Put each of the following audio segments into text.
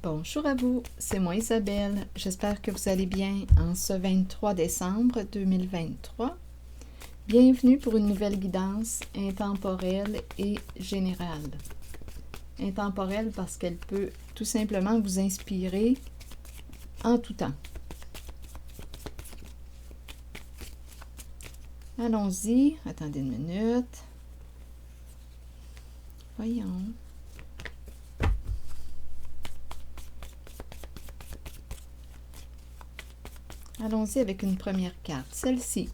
Bonjour à vous, c'est moi Isabelle. J'espère que vous allez bien en ce 23 décembre 2023. Bienvenue pour une nouvelle guidance intemporelle et générale. Intemporelle parce qu'elle peut tout simplement vous inspirer en tout temps. Allons-y, attendez une minute. Voyons. Allons-y avec une première carte, celle-ci,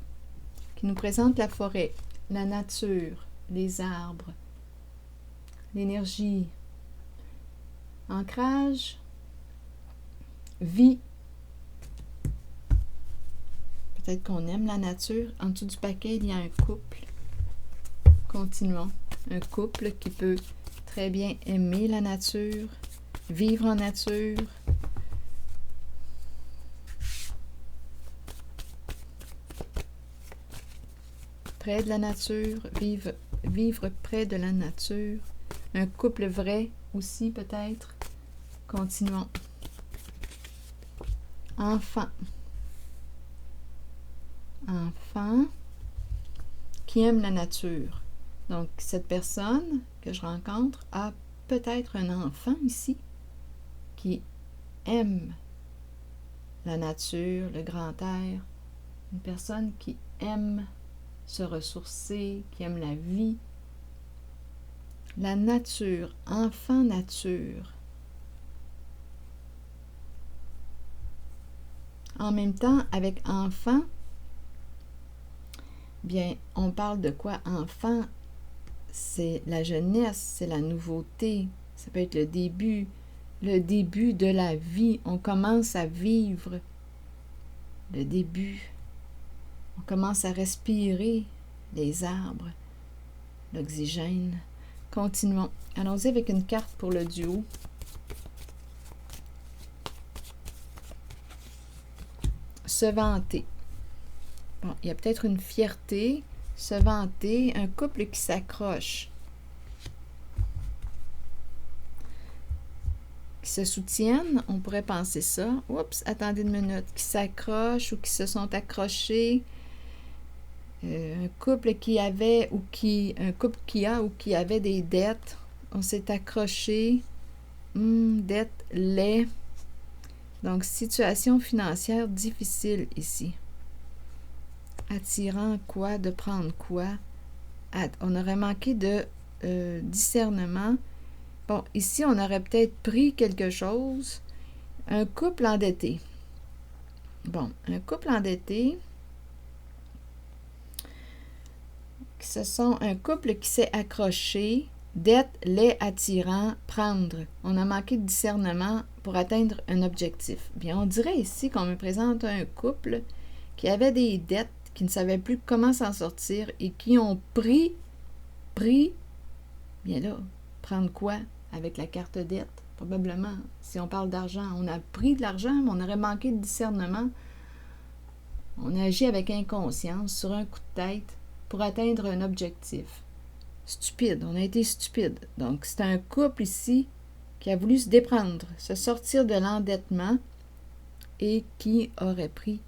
qui nous présente la forêt, la nature, les arbres, l'énergie, ancrage, vie. Peut-être qu'on aime la nature. En dessous du paquet, il y a un couple. Continuons. Un couple qui peut très bien aimer la nature, vivre en nature. Près de la nature, vivre près de la nature. Un couple vrai aussi peut-être. Continuons. Enfant. Enfant qui aime la nature. Donc, cette personne que je rencontre a peut-être un enfant ici qui aime la nature, le grand air. Une personne qui aime se ressourcer, qui aime la vie. La nature, enfant nature. En même temps, avec enfant, bien, on parle de quoi? Enfant, c'est la jeunesse, c'est la nouveauté, ça peut être le début de la vie. On commence à vivre le début. On commence à respirer les arbres, l'oxygène. Continuons. Allons-y avec une carte pour le duo. Se vanter. Bon, il y a peut-être une fierté, se vanter, un couple qui s'accroche, qui se soutiennent, on pourrait penser ça. Oups, attendez une minute. Qui s'accrochent ou qui se sont accrochés. Un couple qui avait ou qui... Un couple qui a ou qui avait des dettes. On s'est accroché. Dette, lait. Donc, situation financière difficile ici. Attirant quoi? De prendre quoi? On aurait manqué de discernement. Bon, ici, on aurait peut-être pris quelque chose. Un couple endetté. Bon, un couple endetté. Un couple qui s'est accroché. Dette, lait attirant, prendre. On a manqué de discernement pour atteindre un objectif. Bien, on dirait ici qu'on me présente un couple qui avait des dettes, qui ne savaient plus comment s'en sortir et qui ont pris, bien là, prendre quoi avec la carte dette? Probablement, si on parle d'argent, on a pris de l'argent, mais on aurait manqué de discernement. On a agi avec inconscience, sur un coup de tête, pour atteindre un objectif. Stupide, on a été stupide. Donc, c'est un couple ici qui a voulu se déprendre, se sortir de l'endettement et qui aurait pris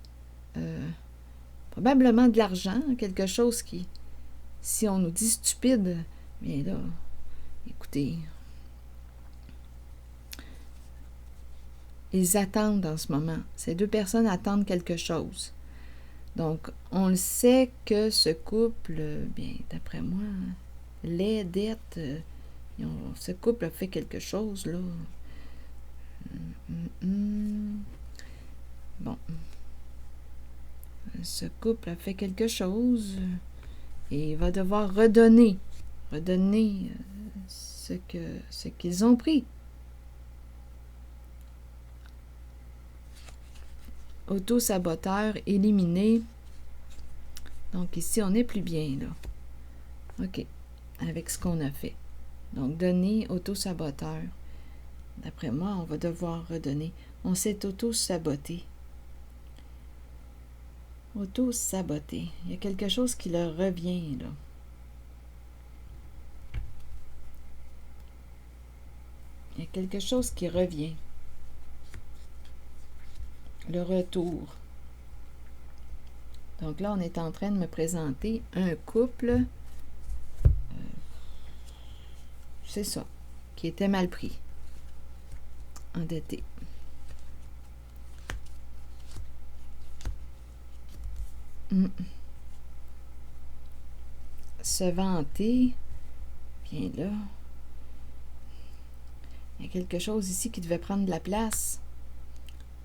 probablement de l'argent, quelque chose qui, si on nous dit stupide, bien là, écoutez, ils attendent en ce moment. Ces deux personnes attendent quelque chose. Donc, on le sait que ce couple, bien, d'après moi, les dettes, ce couple a fait quelque chose, là. Bon. Ce couple a fait quelque chose et il va devoir redonner ce qu'ils ont pris. Auto-saboteur, éliminé. Donc ici, on n'est plus bien, là. OK. Avec ce qu'on a fait. Donc, donner, auto-saboteur. D'après moi, on va devoir redonner. On s'est auto-saboté. Auto-saboté. Il y a quelque chose qui leur revient, là. Il y a quelque chose qui revient. le retour. Donc là, on est en train de me présenter un couple, c'est ça, qui était mal pris, endetté. Se vanter, bien là, il y a quelque chose ici qui devait prendre de la place.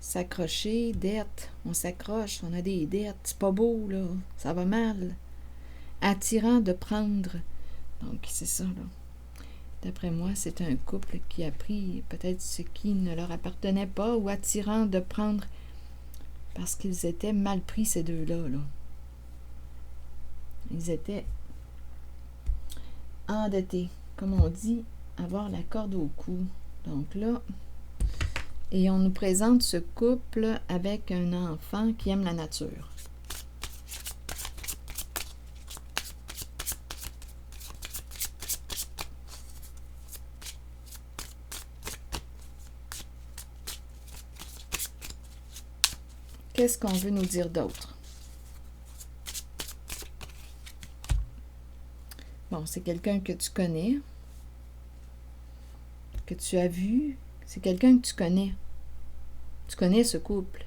S'accrocher, dette, on s'accroche, on a des dettes, c'est pas beau, là, ça va mal. Attirant de prendre, donc c'est ça, là. D'après moi, c'est un couple qui a pris peut-être ce qui ne leur appartenait pas, ou attirant de prendre parce qu'ils étaient mal pris, ces deux-là, là. Ils étaient endettés, comme on dit, avoir la corde au cou. Donc là, et on nous présente ce couple avec un enfant qui aime la nature. Qu'est-ce qu'on veut nous dire d'autre? Bon, c'est quelqu'un que tu connais, que tu as vu. C'est quelqu'un que tu connais. Tu connais ce couple.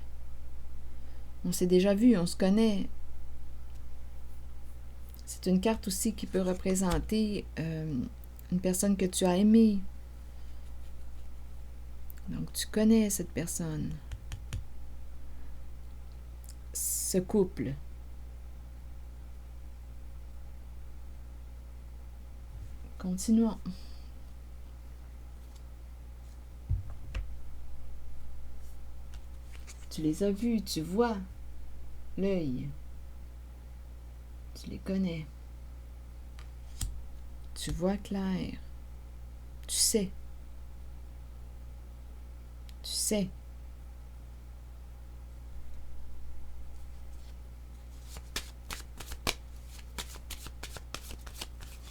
On s'est déjà vu, on se connaît. C'est une carte aussi qui peut représenter une personne que tu as aimée. Donc, tu connais cette personne. Ce couple. Continuons. Tu les as vus, tu vois l'œil. Tu les connais. Tu vois clair. Tu sais. Tu sais.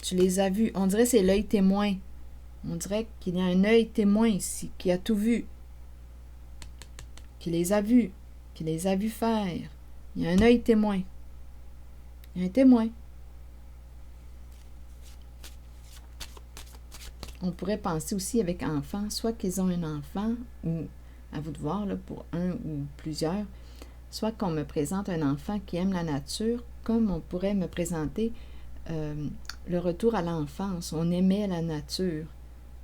Tu les as vus. On dirait que c'est l'œil témoin. On dirait qu'il y a un œil témoin ici, qui a tout vu. Qui les a vus, qui les a vus faire. Il y a un œil témoin. Il y a un témoin. On pourrait penser aussi avec enfant, soit qu'ils ont un enfant, ou à vous de voir, là, pour un ou plusieurs, soit qu'on me présente un enfant qui aime la nature, comme on pourrait me présenter le retour à l'enfance. On aimait la nature.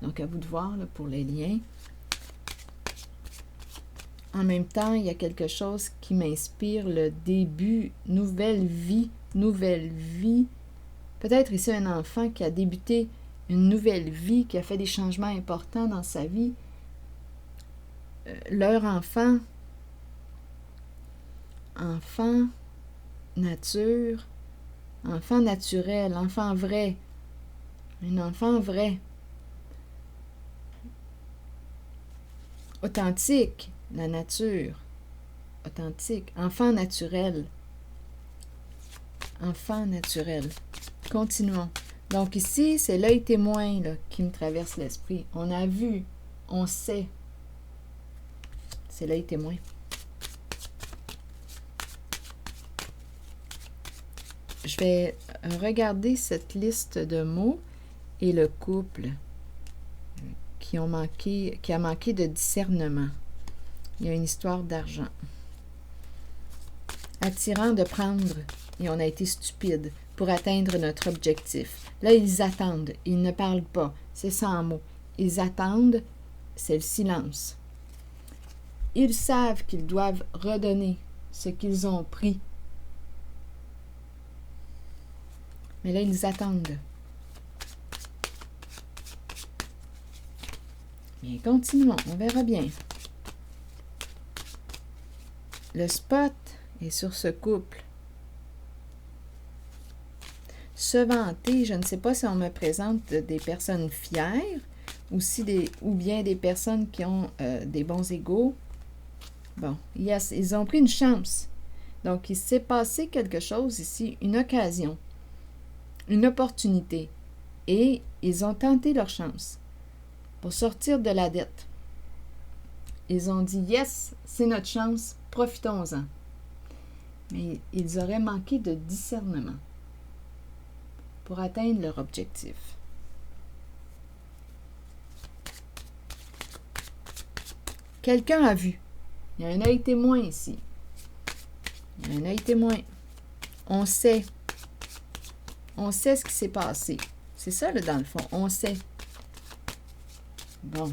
Donc, à vous de voir, là, pour les liens. En même temps, il y a quelque chose qui m'inspire le début, nouvelle vie, nouvelle vie. Peut-être ici un enfant qui a débuté une nouvelle vie, qui a fait des changements importants dans sa vie. Leur enfant, nature, enfant naturel, enfant vrai, un enfant vrai, authentique. La nature, authentique, enfant naturel. Enfant naturel. Continuons. Donc ici, c'est l'œil témoin là, qui me traverse l'esprit. On a vu, on sait. C'est l'œil témoin. Je vais regarder cette liste de mots et le couple qui a manqué de discernement. Il y a une histoire d'argent. Attirant de prendre, et on a été stupide pour atteindre notre objectif. Là, ils attendent, ils ne parlent pas, c'est sans mots. Ils attendent, c'est le silence. Ils savent qu'ils doivent redonner ce qu'ils ont pris. Mais là, ils attendent. Bien, continuons, on verra bien. Le spot est sur ce couple. Se vanter, je ne sais pas si on me présente des personnes fières ou bien des personnes qui ont des bons égos. Bon, yes, ils ont pris une chance. Donc, il s'est passé quelque chose ici, une occasion, une opportunité. Et ils ont tenté leur chance pour sortir de la dette. Ils ont dit, yes, c'est notre chance. profitons-en. Mais ils auraient manqué de discernement pour atteindre leur objectif. Quelqu'un a vu. Il y a un œil témoin ici. Il y a un œil témoin. On sait. On sait ce qui s'est passé. C'est ça, là, dans le fond. On sait. Bon,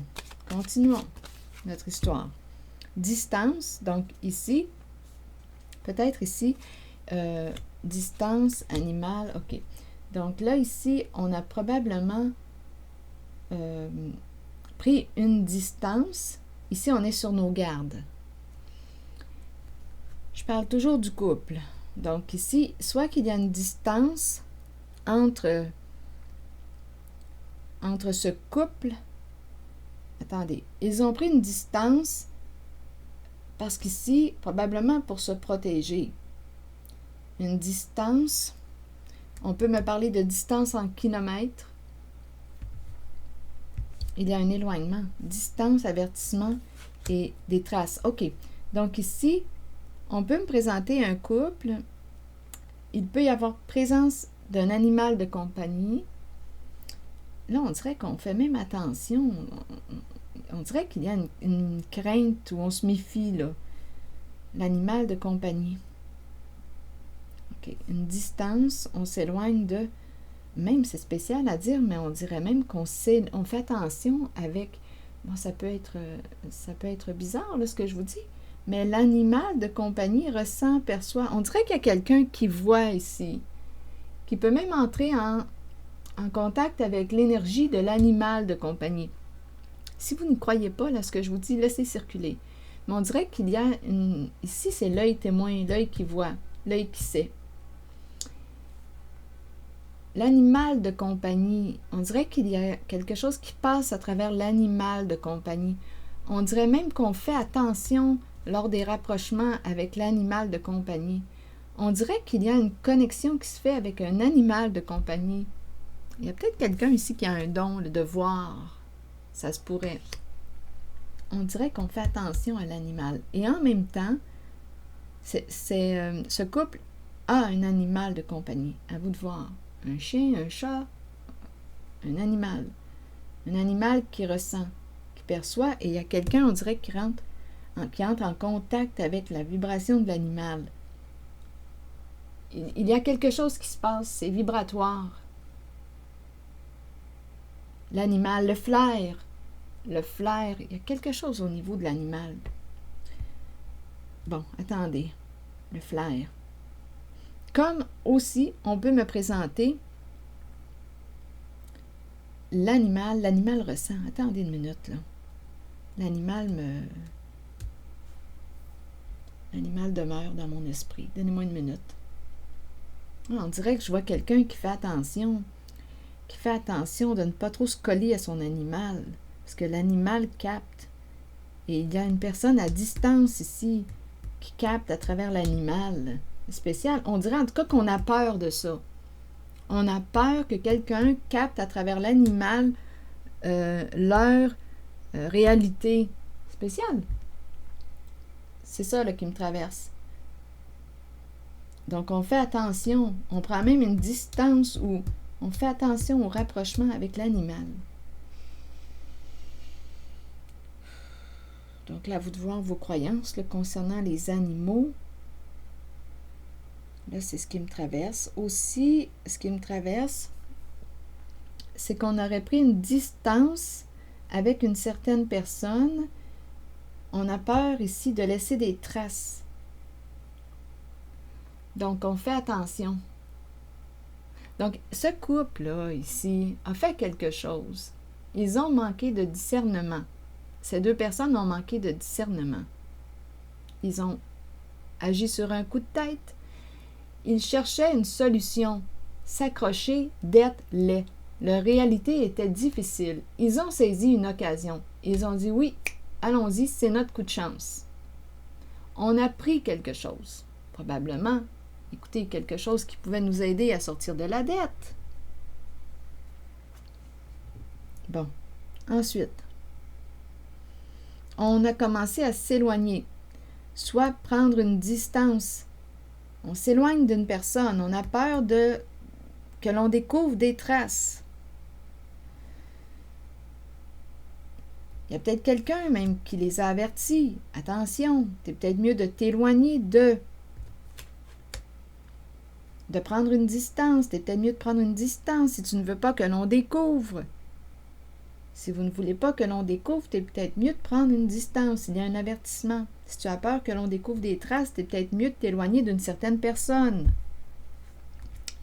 continuons notre histoire. Distance, donc ici, peut-être ici, distance, animal, ok. Donc là, ici, on a probablement pris une distance. Ici, on est sur nos gardes. Je parle toujours du couple. Donc ici, soit qu'il y a une distance entre ce couple. Attendez, ils ont pris une distance parce qu'ici, probablement pour se protéger. Une distance, on peut me parler de distance en kilomètres. Il y a un éloignement, distance, avertissement et des traces. OK, donc ici, on peut me présenter un couple. Il peut y avoir présence d'un animal de compagnie. Là, on dirait qu'on fait même attention. On dirait qu'il y a une crainte où on se méfie, là. L'animal de compagnie. OK. Une distance, on s'éloigne de... Même, c'est spécial à dire, mais on dirait même on fait attention avec... Bon, ça peut être bizarre, là, ce que je vous dis. Mais l'animal de compagnie ressent, perçoit... On dirait qu'il y a quelqu'un qui voit ici. Qui peut même entrer en contact avec l'énergie de l'animal de compagnie. Si vous ne croyez pas à ce que je vous dis, laissez circuler. Mais on dirait qu'il y a une... Ici, c'est l'œil témoin, l'œil qui voit, l'œil qui sait. L'animal de compagnie, on dirait qu'il y a quelque chose qui passe à travers l'animal de compagnie. On dirait même qu'on fait attention lors des rapprochements avec l'animal de compagnie. On dirait qu'il y a une connexion qui se fait avec un animal de compagnie. Il y a peut-être quelqu'un ici qui a un don de voir. Ça se pourrait. On dirait qu'on fait attention à l'animal. Et en même temps, ce couple a un animal de compagnie. À vous de voir. Un chien, un chat, un animal. Un animal qui ressent, qui perçoit. Et il y a quelqu'un, on dirait, qui entre en contact avec la vibration de l'animal. Il y a quelque chose qui se passe. C'est vibratoire. L'animal, le flair, il y a quelque chose au niveau de l'animal. Bon, attendez, le flair. Comme aussi, on peut me présenter l'animal ressent. Attendez une minute, là. L'animal demeure dans mon esprit. Donnez-moi une minute. On dirait que je vois quelqu'un qui fait attention de ne pas trop se coller à son animal, parce que l'animal capte. Et il y a une personne à distance ici qui capte à travers l'animal. C'est spécial. On dirait en tout cas qu'on a peur de ça. On a peur que quelqu'un capte à travers l'animal leur réalité. Spécial. C'est ça là, qui me traverse. Donc on fait attention. On prend même une distance où on fait attention au rapprochement avec l'animal. Donc là, vous devez voir vos croyances là, concernant les animaux. Là, c'est ce qui me traverse. Aussi, ce qui me traverse, c'est qu'on aurait pris une distance avec une certaine personne. On a peur ici de laisser des traces. Donc, on fait attention. Donc, ce couple-là, ici, a fait quelque chose. Ils ont manqué de discernement. Ces deux personnes ont manqué de discernement. Ils ont agi sur un coup de tête. Ils cherchaient une solution. S'accrocher d'être laid. Leur réalité était difficile. Ils ont saisi une occasion. Ils ont dit oui, allons-y, c'est notre coup de chance. On a pris quelque chose. Probablement, écoutez, quelque chose qui pouvait nous aider à sortir de la dette. Bon, ensuite, on a commencé à s'éloigner. soit prendre une distance. On s'éloigne d'une personne, on a peur que l'on découvre des traces. Il y a peut-être quelqu'un même qui les a avertis. Attention, c'est peut-être mieux de t'éloigner de prendre une distance. C'est peut-être mieux de prendre une distance si tu ne veux pas que l'on découvre. Si vous ne voulez pas que l'on découvre, c'est peut-être mieux de prendre une distance. Il y a un avertissement. Si tu as peur que l'on découvre des traces, c'est peut-être mieux de t'éloigner d'une certaine personne.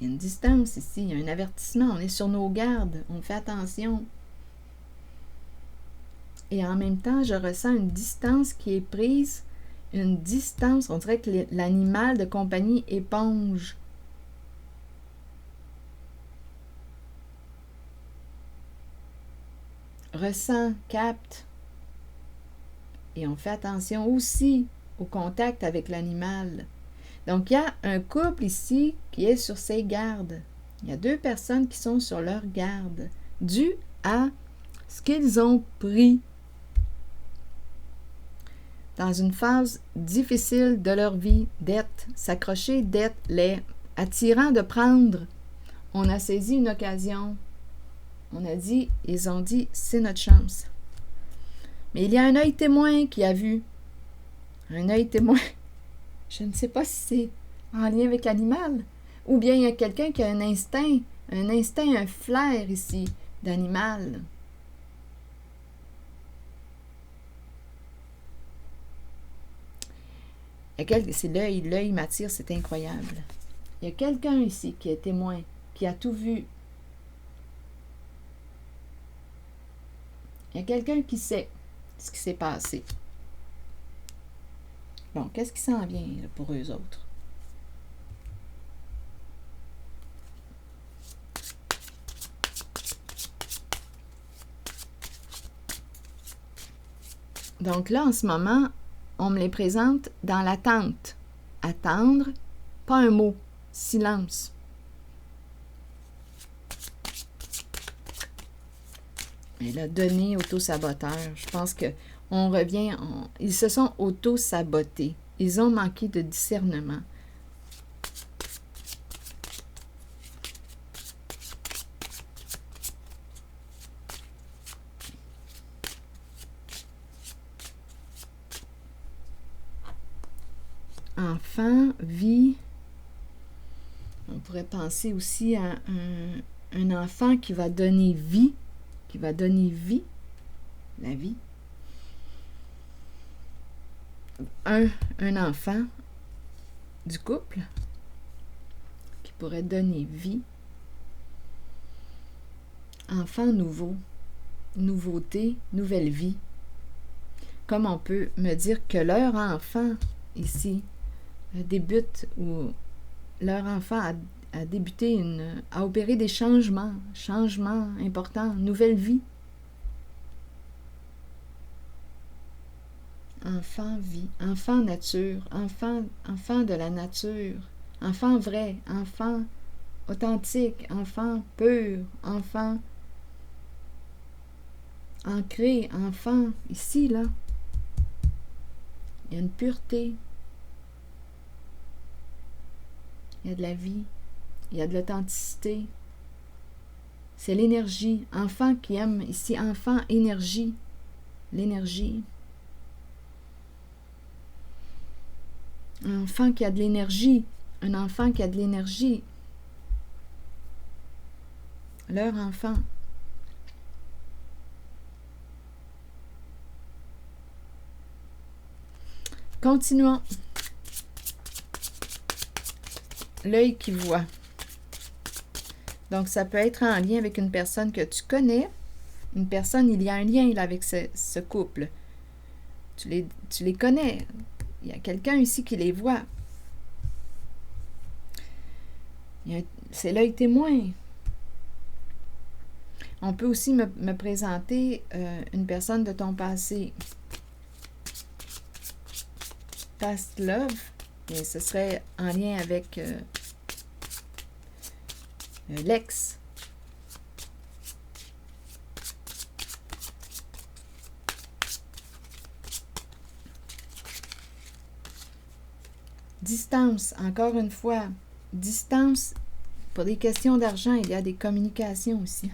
Il y a une distance ici, il y a un avertissement. On est sur nos gardes, on fait attention. Et en même temps, je ressens une distance qui est prise, une distance, on dirait que l'animal de compagnie éponge. Ressent, capte. Et on fait attention aussi au contact avec l'animal. Donc, il y a un couple ici qui est sur ses gardes. Il y a deux personnes qui sont sur leur garde, dû à ce qu'ils ont pris dans une phase difficile de leur vie, d'être, s'accrocher, d'être, les attirant de prendre. On a saisi une occasion. Ils ont dit, c'est notre chance. Mais il y a un œil témoin qui a vu. Un œil témoin. Je ne sais pas si c'est en lien avec l'animal, ou bien il y a quelqu'un qui a un instinct, un flair ici d'animal. C'est l'œil m'attire, c'est incroyable. Il y a quelqu'un ici qui est témoin, qui a tout vu. Il y a quelqu'un qui sait ce qui s'est passé. Bon, qu'est-ce qui s'en vient là, pour eux autres? Donc là, en ce moment, on me les présente dans l'attente. Attendre, pas un mot, silence. Et là, donner auto-saboteur. Je pense qu'on revient, ils se sont auto-sabotés. Ils ont manqué de discernement. Enfant, vie. On pourrait penser aussi à un enfant qui va donner vie, la vie. Un enfant du couple qui pourrait donner vie. Enfant nouveau, nouveauté, nouvelle vie. Comme on peut me dire que leur enfant ici débute ou leur enfant a débuté a opéré des changements importants, nouvelle vie. Enfant vie, enfant nature, enfant de la nature, enfant vrai, enfant authentique, enfant pur, enfant ancré, enfant ici, là. Il y a une pureté. Il y a de la vie. Il y a de l'authenticité. C'est l'énergie. Enfant qui aime ici, enfant, énergie. L'énergie. Un enfant qui a de l'énergie. Un enfant qui a de l'énergie. Leur enfant. Continuons. L'œil qui voit. Donc, ça peut être en lien avec une personne que tu connais. Une personne, il y a un lien là, avec ce couple. Tu les connais. Il y a quelqu'un ici qui les voit. C'est l'œil témoin. On peut aussi me présenter une personne de ton passé. Past love. Et ce serait en lien avec l'ex. Distance, encore une fois. Distance, pour des questions d'argent, il y a des communications aussi.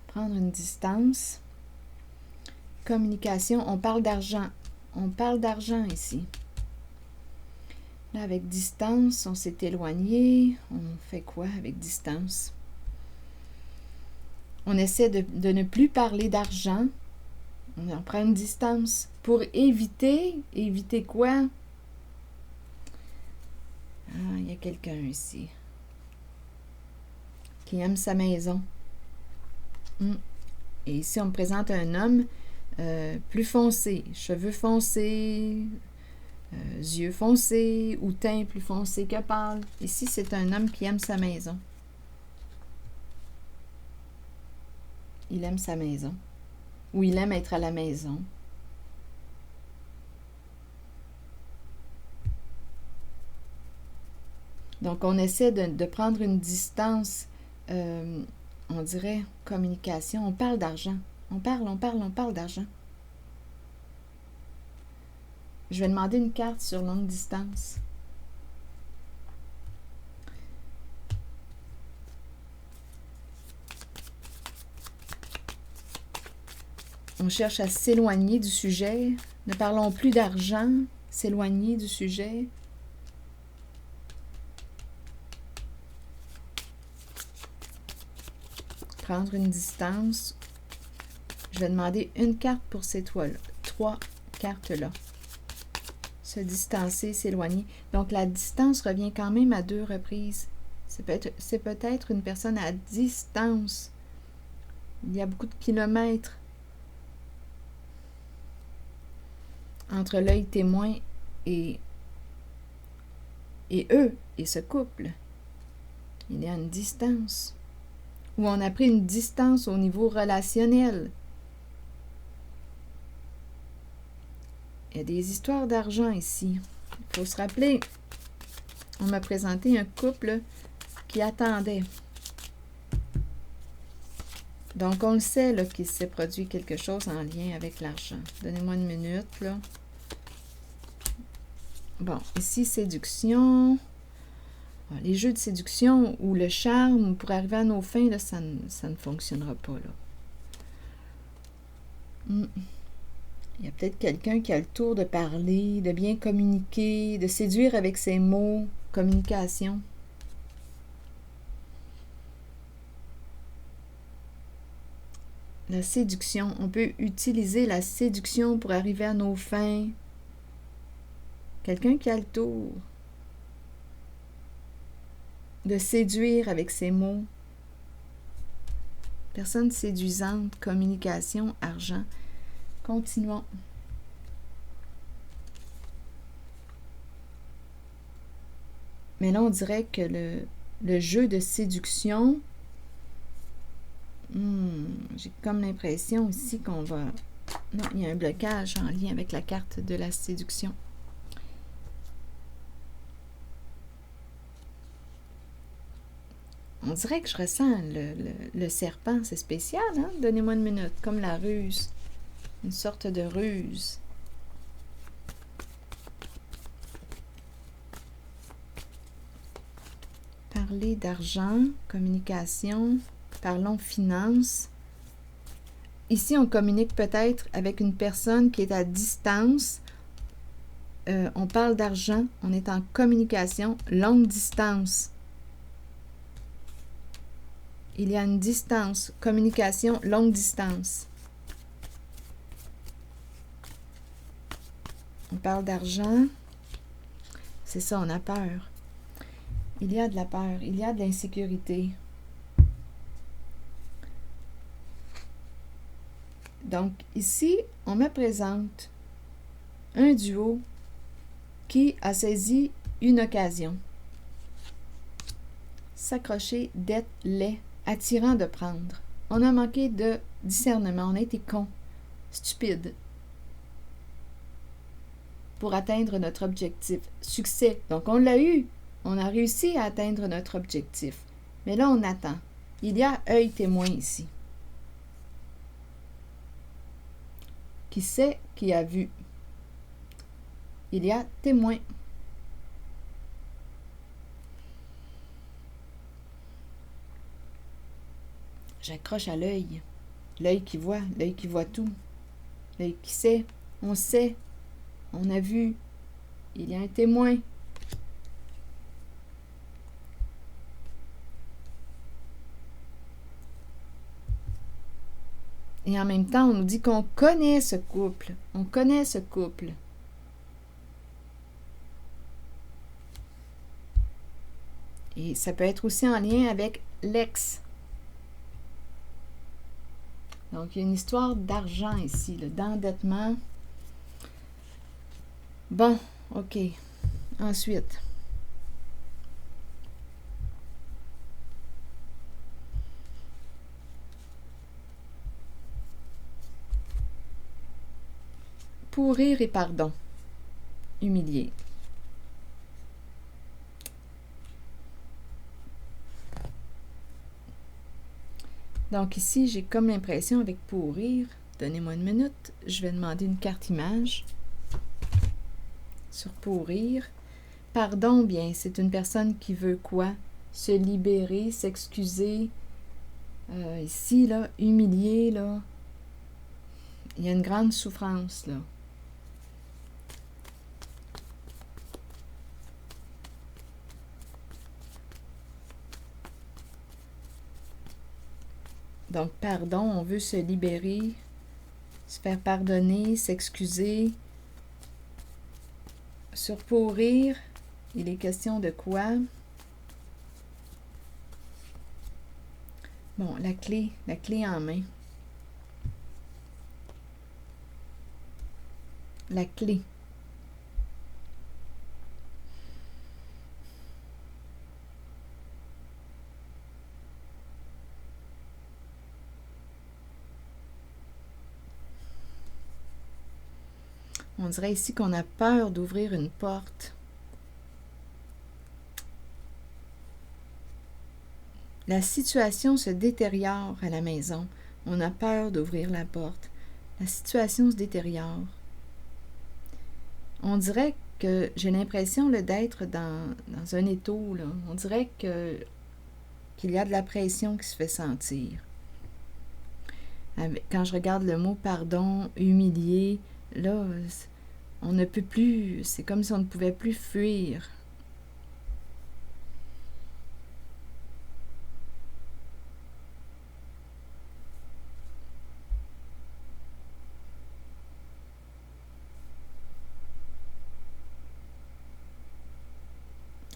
Prendre une distance. Communication, on parle d'argent. On parle d'argent ici. Là, avec distance, on s'est éloigné. On fait quoi avec distance? On essaie de ne plus parler d'argent. On prend une distance pour éviter. Éviter quoi? Ah, il y a quelqu'un ici qui aime sa maison. Et ici, on me présente un homme plus foncé, cheveux foncés, yeux foncés, ou teint plus foncé que pâle. Ici, c'est un homme qui aime sa maison. Il aime sa maison. Ou il aime être à la maison. Donc, on essaie de prendre une distance, on dirait, communication. On parle d'argent. On parle d'argent. Je vais demander une carte sur longue distance. On cherche à s'éloigner du sujet. Ne parlons plus d'argent. S'éloigner du sujet. Prendre une distance. Je vais demander une carte pour ces trois cartes-là. Se distancer, s'éloigner. Donc, la distance revient quand même à 2 reprises. C'est peut-être une personne à distance. Il y a beaucoup de kilomètres entre l'œil témoin et eux, et ce couple. Il y a une distance. Ou on a pris une distance au niveau relationnel. Il y a des histoires d'argent ici. Il faut se rappeler, on m'a présenté un couple qui attendait. Donc, on le sait là, qu'il s'est produit quelque chose en lien avec l'argent. Donnez-moi une minute, là. Bon, ici, séduction. Les jeux de séduction ou le charme pour arriver à nos fins, là, ça ne fonctionnera pas, là. Il y a peut-être quelqu'un qui a le tour de parler, de bien communiquer, de séduire avec ses mots, communication. La séduction, on peut utiliser la séduction pour arriver à nos fins. Quelqu'un qui a le tour de séduire avec ses mots. Personne séduisante, communication, argent. Continuons. Mais là, on dirait que le jeu de séduction, j'ai comme l'impression ici qu'on va... Non, il y a un blocage en lien avec la carte de la séduction. On dirait que je ressens le serpent, c'est spécial, hein? Donnez-moi une minute, comme la ruse. Une sorte de ruse. Parler d'argent, communication, parlons finance. Ici, on communique peut-être avec une personne qui est à distance. On parle d'argent, on est en communication, longue distance. Il y a une distance, communication, longue distance. On parle d'argent. C'est ça, on a peur. Il y a de la peur, il y a de l'insécurité. Donc, ici, on me présente un duo qui a saisi une occasion. S'accrocher, d'être laid, attirant de prendre. On a manqué de discernement, on a été con, stupide. Pour atteindre notre objectif. Succès. Donc, on l'a eu. On a réussi à atteindre notre objectif. Mais là, on attend. Il y a œil témoin ici. Qui sait, qui a vu. Il y a témoin. j'accroche à l'œil. L'œil qui voit tout. L'œil qui sait, on sait, on a vu, il y a un témoin. Et en même temps, on nous dit qu'on connaît ce couple. On connaît ce couple. Et ça peut être aussi en lien avec l'ex. Donc, il y a une histoire d'argent ici, d'endettement. Bon, OK. Ensuite. Pourrir et pardon. Humilier. Donc ici, j'ai comme l'impression avec pourrir, donnez-moi une minute, je vais demander une carte image sur pourrir. Pardon, bien, c'est une personne qui veut quoi? Se libérer, s'excuser. Ici, là, humilier, là, il y a une grande souffrance, là. Donc, pardon, on veut se libérer, se faire pardonner, s'excuser. Sur pourrir, il est question de quoi? Bon, la clé en main. La clé. On dirait ici qu'on a peur d'ouvrir une porte. La situation se détériore à la maison. On a peur d'ouvrir la porte. La situation se détériore. On dirait que j'ai l'impression d'être dans un étau, là. On dirait qu'il y a de la pression qui se fait sentir. Quand je regarde le mot pardon, humilier, là, on ne peut plus, c'est comme si on ne pouvait plus fuir.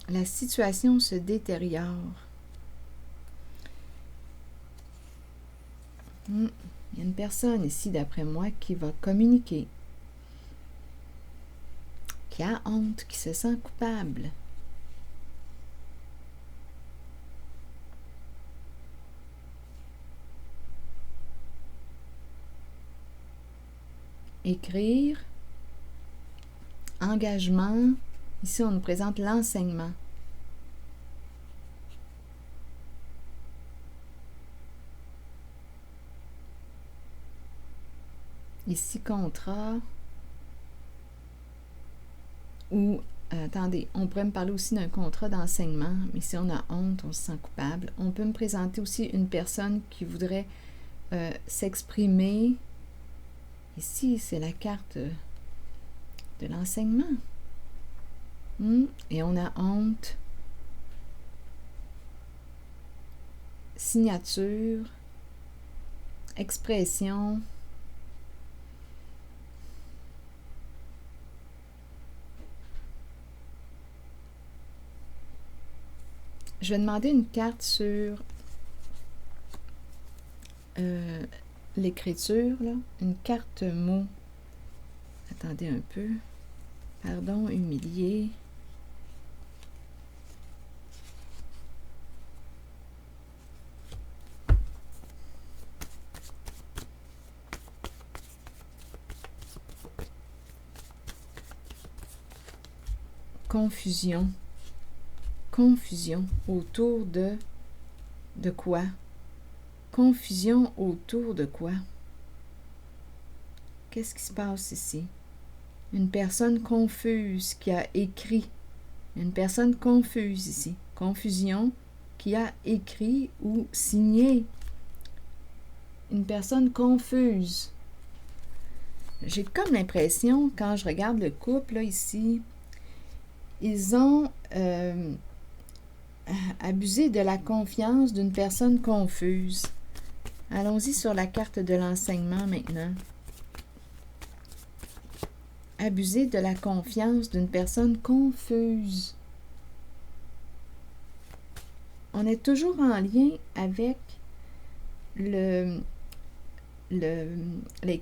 La situation se détériore. Il y a une personne ici, d'après moi, qui va communiquer, qui a honte, qui se sent coupable. Écrire, engagement. Ici, on nous présente l'enseignement. Ici, contrat. Ou, attendez, on pourrait me parler aussi d'un contrat d'enseignement, mais si on a honte, on se sent coupable. On peut me présenter aussi une personne qui voudrait s'exprimer. Ici, c'est la carte de l'enseignement. Et on a honte. Signature. Expression. Je vais demander une carte sur l'écriture, là. Une carte mot. Attendez un peu. Pardon, humilier. Confusion. Confusion autour de quoi? Confusion autour de quoi? Qu'est-ce qui se passe ici? Une personne confuse qui a écrit. Une personne confuse ici. Confusion qui a écrit ou signé une personne confuse. J'ai comme l'impression, quand je regarde le couple, là, ici, ils ont abusé de la confiance d'une personne confuse. Allons-y sur la carte de l'enseignement maintenant. Abuser de la confiance d'une personne confuse. On est toujours en lien avec les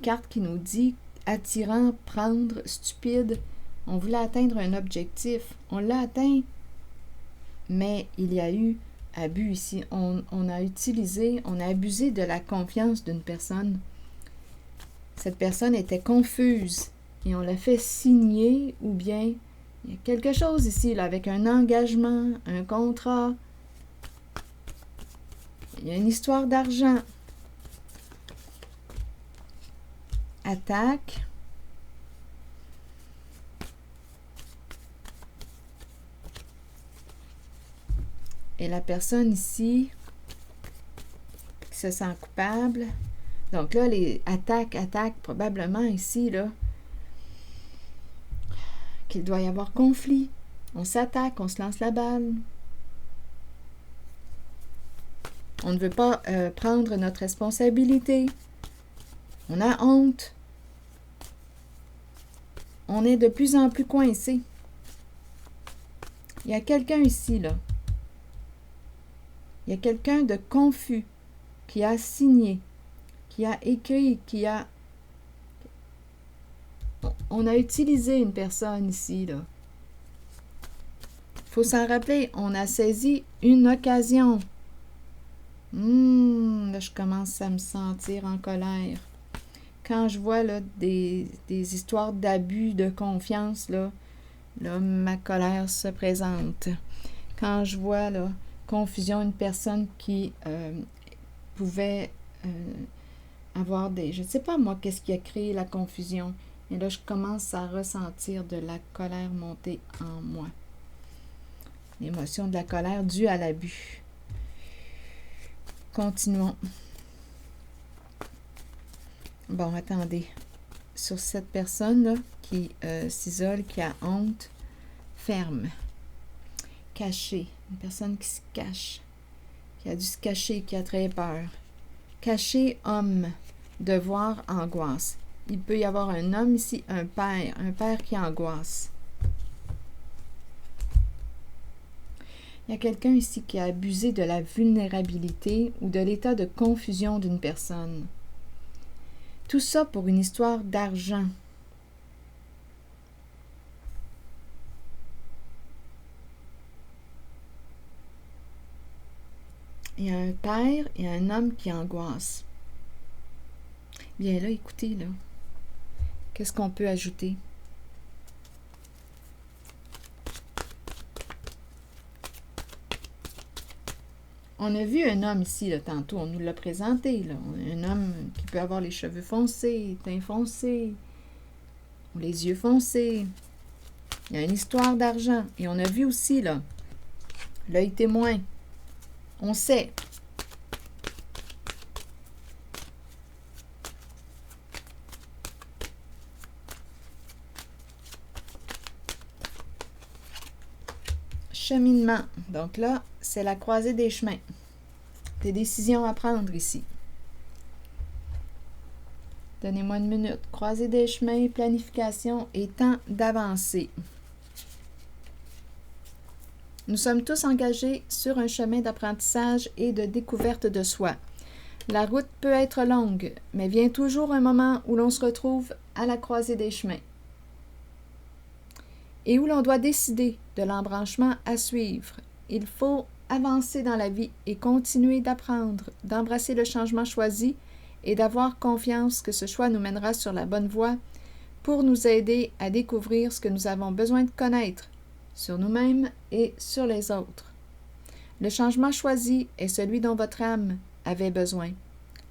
cartes qui nous disent attirant, prendre, stupide. On voulait atteindre un objectif. On l'a atteint, mais il y a eu abus ici. On a abusé de la confiance d'une personne. Cette personne était confuse et on l'a fait signer, ou bien il y a quelque chose ici là, avec un engagement, un contrat. Il y a une histoire d'argent. Attaque. Et la personne ici qui se sent coupable. Donc là, les attaques, probablement ici, là, qu'il doit y avoir conflit. On s'attaque, on se lance la balle. On ne veut pas prendre notre responsabilité. On a honte. On est de plus en plus coincé. Il y a quelqu'un ici, là. Il y a quelqu'un de confus qui a signé, qui a écrit, On a utilisé une personne ici, là. Il faut s'en rappeler, on a saisi une occasion. Là, je commence à me sentir en colère. Quand je vois là, des histoires d'abus de confiance, là, ma colère se présente. Quand je vois là, confusion, une personne qui pouvait avoir des... Je ne sais pas moi qu'est-ce qui a créé la confusion. Et là, je commence à ressentir de la colère monter en moi. L'émotion de la colère due à l'abus. Continuons. Bon, attendez. Sur cette personne-là qui s'isole, qui a honte, ferme, caché. Une personne qui se cache, qui a dû se cacher, qui a très peur. Caché, homme, devoir, angoisse. Il peut y avoir un homme ici, un père qui angoisse. Il y a quelqu'un ici qui a abusé de la vulnérabilité ou de l'état de confusion d'une personne. Tout ça pour une histoire d'argent. Il y a un père et un homme qui angoisse. Bien là, écoutez, là. Qu'est-ce qu'on peut ajouter? On a vu un homme ici, là, tantôt, on nous l'a présenté, là. Un homme qui peut avoir les cheveux foncés, teint foncé, ou les yeux foncés. Il y a une histoire d'argent. Et on a vu aussi, là, l'œil témoin. On sait. Cheminement. Donc là, c'est la croisée des chemins. Des décisions à prendre ici. Donnez-moi une minute. Croisée des chemins, planification et temps d'avancer. Nous sommes tous engagés sur un chemin d'apprentissage et de découverte de soi. La route peut être longue, mais vient toujours un moment où l'on se retrouve à la croisée des chemins et où l'on doit décider de l'embranchement à suivre. Il faut avancer dans la vie et continuer d'apprendre, d'embrasser le changement choisi et d'avoir confiance que ce choix nous mènera sur la bonne voie pour nous aider à découvrir ce que nous avons besoin de connaître sur nous-mêmes et sur les autres. Le changement choisi est celui dont votre âme avait besoin.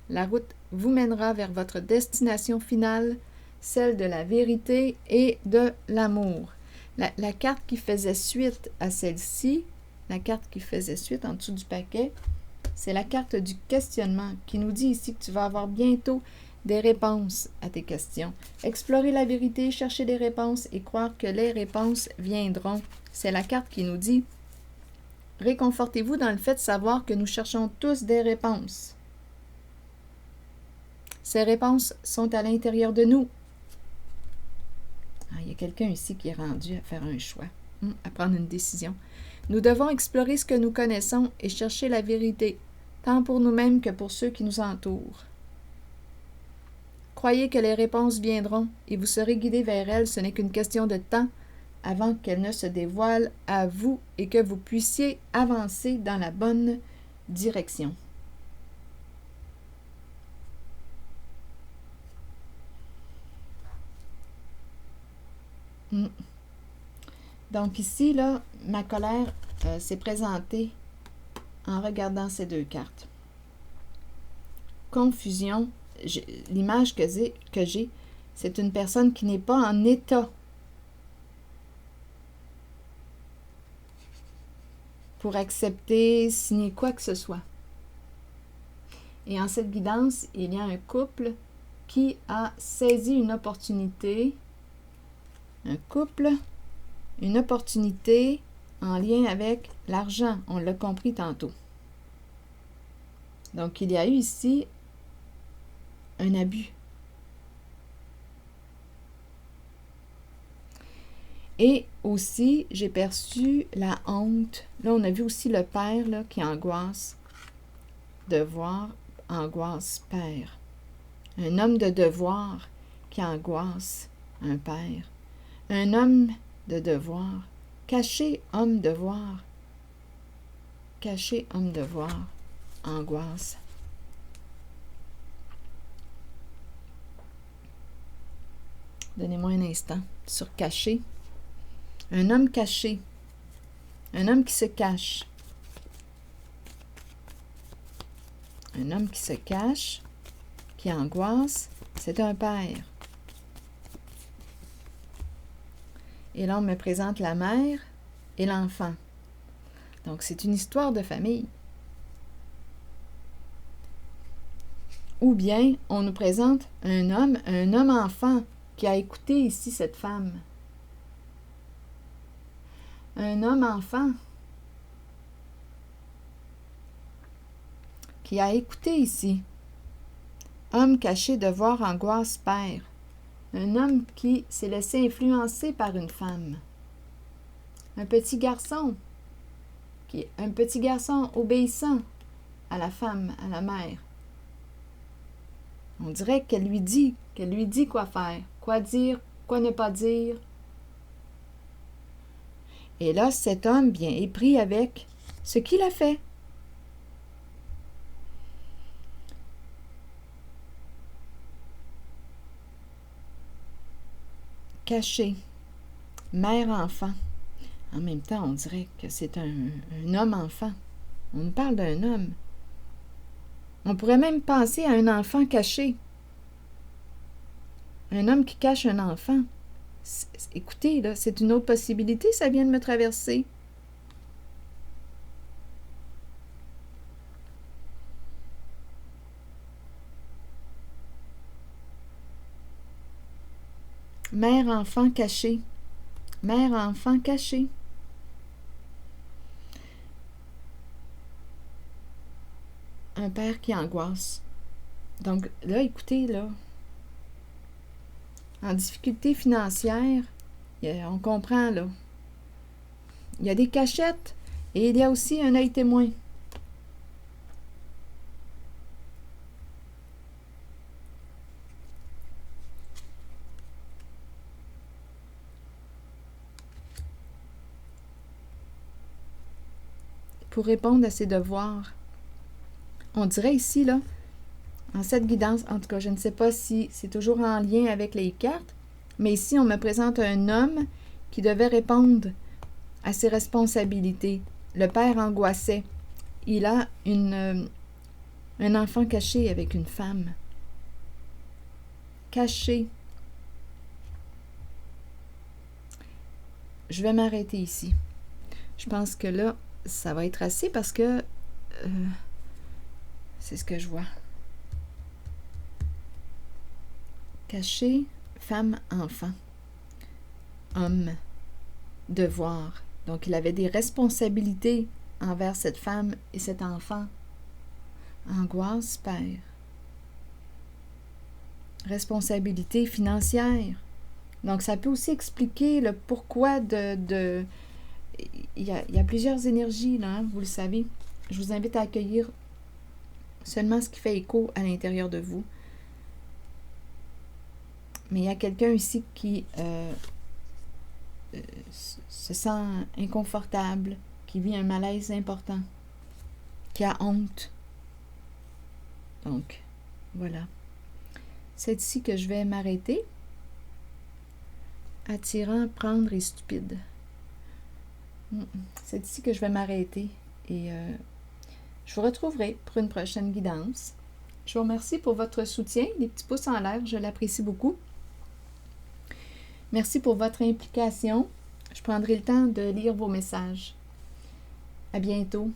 La route vous mènera vers votre destination finale, celle de la vérité et de l'amour. La carte qui faisait suite à celle-ci, la carte qui faisait suite en dessous du paquet, C'est la carte du questionnement qui nous dit ici que tu vas avoir bientôt des réponses à tes questions. Explorer la vérité, chercher des réponses et croire que les réponses viendront. C'est la carte qui nous dit « Réconfortez-vous dans le fait de savoir que nous cherchons tous des réponses. Ces réponses sont à l'intérieur de nous. » Il y a quelqu'un ici qui est rendu à faire un choix, à prendre une décision. Nous devons explorer ce que nous connaissons et chercher la vérité, tant pour nous-mêmes que pour ceux qui nous entourent. Croyez que les réponses viendront et vous serez guidés vers elles, ce n'est qu'une question de temps avant qu'elles ne se dévoilent à vous et que vous puissiez avancer dans la bonne direction. Donc ici, là, ma colère s'est présentée en regardant ces deux cartes. Confusion. L'image que j'ai, c'est une personne qui n'est pas en état pour accepter, signer quoi que ce soit. Et en cette guidance, il y a un couple qui a saisi une opportunité. Un couple, une opportunité en lien avec l'argent. On l'a compris tantôt. Donc, il y a eu ici un abus. Et aussi, j'ai perçu la honte. Là, on a vu aussi le père là, qui angoisse. Devoir, angoisse, père. Un homme de devoir qui angoisse un père. Un homme de devoir. Caché, homme devoir. Caché, homme devoir. Angoisse. Donnez-moi un instant. Sur caché. Un homme caché. Un homme qui se cache. Un homme qui se cache, qui angoisse, c'est un père. Et là, on me présente la mère et l'enfant. Donc, c'est une histoire de famille. Ou bien, on nous présente un homme-enfant, qui a écouté ici cette femme. Un homme-enfant qui a écouté ici. Homme caché, devoir, angoisse, père. Un homme qui s'est laissé influencer par une femme. Un petit garçon obéissant à la femme, à la mère. On dirait qu'elle lui dit quoi faire, quoi dire, quoi ne pas dire. Et là, cet homme, bien, est pris avec ce qu'il a fait. Caché. Mère-enfant. En même temps, on dirait que c'est un homme-enfant. On nous parle d'un homme. On pourrait même penser à un enfant caché. Un homme qui cache un enfant. Écoutez, là, c'est une autre possibilité, ça vient de me traverser. Mère-enfant caché. Mère-enfant caché. Un père qui angoisse. Donc là, écoutez, là, en difficulté financière, on comprend, là. Il y a des cachettes et il y a aussi un œil témoin. Pour répondre à ses devoirs. On dirait ici, là, en cette guidance, en tout cas, je ne sais pas si c'est toujours en lien avec les cartes, mais ici, on me présente un homme qui devait répondre à ses responsabilités. Le père angoissait. Il a un enfant caché avec une femme. Caché. Je vais m'arrêter ici. Je pense que là, ça va être assez parce que C'est ce que je vois. Caché, femme, enfant. Homme, devoir. Donc, il avait des responsabilités envers cette femme et cet enfant. Angoisse, père. Responsabilité financière. Donc, ça peut aussi expliquer le pourquoi de... Il y a plusieurs énergies, là, hein, vous le savez. Je vous invite à accueillir seulement ce qui fait écho à l'intérieur de vous. Mais il y a quelqu'un ici qui se sent inconfortable, qui vit un malaise important, qui a honte. Donc, voilà. C'est ici que je vais m'arrêter. Attirant, prendre et stupide. C'est ici que je vais m'arrêter et je vous retrouverai pour une prochaine guidance. Je vous remercie pour votre soutien, les petits pouces en l'air, je l'apprécie beaucoup. Merci pour votre implication. Je prendrai le temps de lire vos messages. À bientôt.